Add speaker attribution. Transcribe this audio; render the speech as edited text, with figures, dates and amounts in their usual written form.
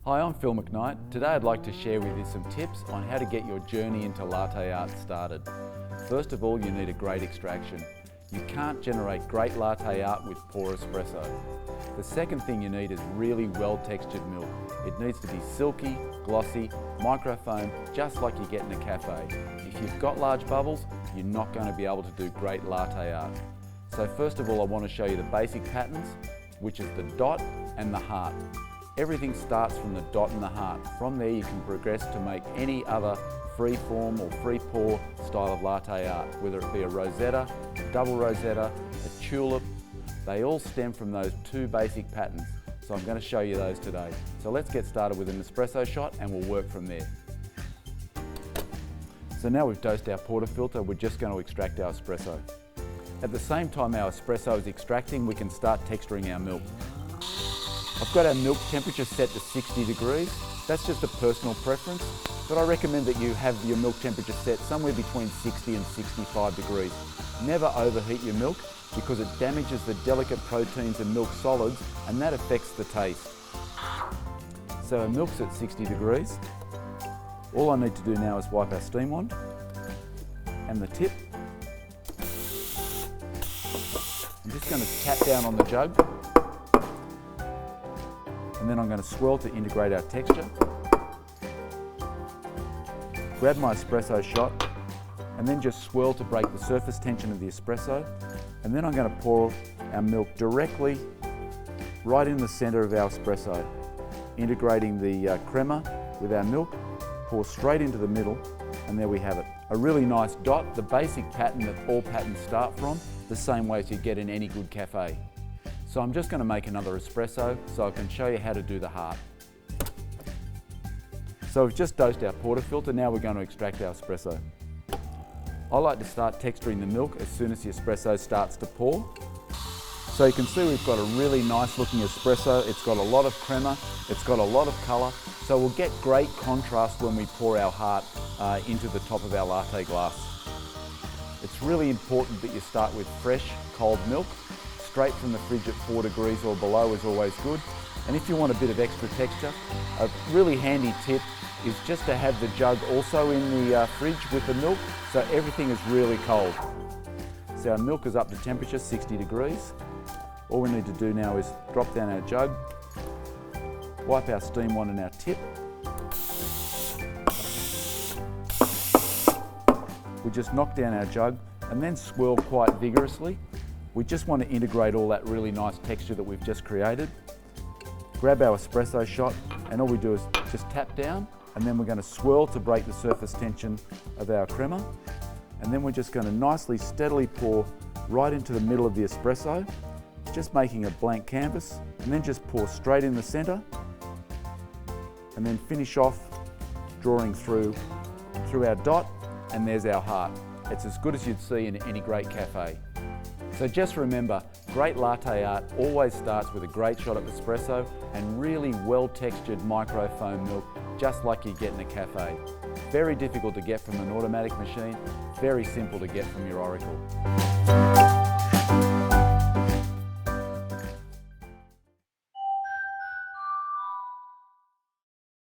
Speaker 1: Hi, I'm Phil McKnight. Today I'd like to share with you some tips on how to get your journey into latte art started. First of all, you need a great extraction. You can't generate great latte art with poor espresso. The second thing you need is really well-textured milk. It needs to be silky, glossy, microfoam, just like you get in a cafe. If you've got large bubbles, you're not going to be able to do great latte art. So first of all, I want to show you the basic patterns, which is the dot and the heart. Everything starts from the dot and the heart. From there you can progress to make any other free form or free pour style of latte art, whether it be a rosetta, double rosetta, a tulip. They all stem from those two basic patterns. So I'm going to show you those today. So let's get started with an espresso shot and we'll work from there. So now we've dosed our portafilter, we're just going to extract our espresso. At the same time our espresso is extracting, we can start texturing our milk. I've got our milk temperature set to 60 degrees. That's just a personal preference, but I recommend that you have your milk temperature set somewhere between 60 and 65 degrees. Never overheat your milk because it damages the delicate proteins in milk solids and that affects the taste. So our milk's at 60 degrees. All I need to do now is wipe our steam wand and the tip. I'm just going to tap down on the jug. And then I'm going to swirl to integrate our texture. Grab my espresso shot and then just swirl to break the surface tension of the espresso. And then I'm going to pour our milk directly right in the centre of our espresso, integrating the crema with our milk, pour straight into the middle, and there we have it. A really nice dot, the basic pattern that all patterns start from, the same way as you get in any good cafe. So I'm just going to make another espresso so I can show you how to do the heart. So we've just dosed our portafilter, now we're going to extract our espresso. I like to start texturing the milk as soon as the espresso starts to pour. So you can see we've got a really nice looking espresso, it's got a lot of crema, it's got a lot of colour, so we'll get great contrast when we pour our heart into the top of our latte glass. It's really important that you start with fresh, cold milk. Straight from the fridge at 4 degrees or below is always good. And if you want a bit of extra texture, a really handy tip is just to have the jug also in the fridge with the milk, so everything is really cold. So our milk is up to temperature 60 degrees. All we need to do now is drop down our jug, wipe our steam wand and our tip. We just knock down our jug and then swirl quite vigorously. We just want to integrate all that really nice texture that we've just created. Grab our espresso shot and all we do is just tap down and then we're going to swirl to break the surface tension of our crema. And then we're just going to nicely, steadily pour right into the middle of the espresso, just making a blank canvas, and then just pour straight in the centre and then finish off drawing through our dot, and there's our heart. It's as good as you'd see in any great cafe. So just remember, great latte art always starts with a great shot of espresso and really well-textured microfoam milk, just like you get in a cafe. Very difficult to get from an automatic machine, very simple to get from your Oracle.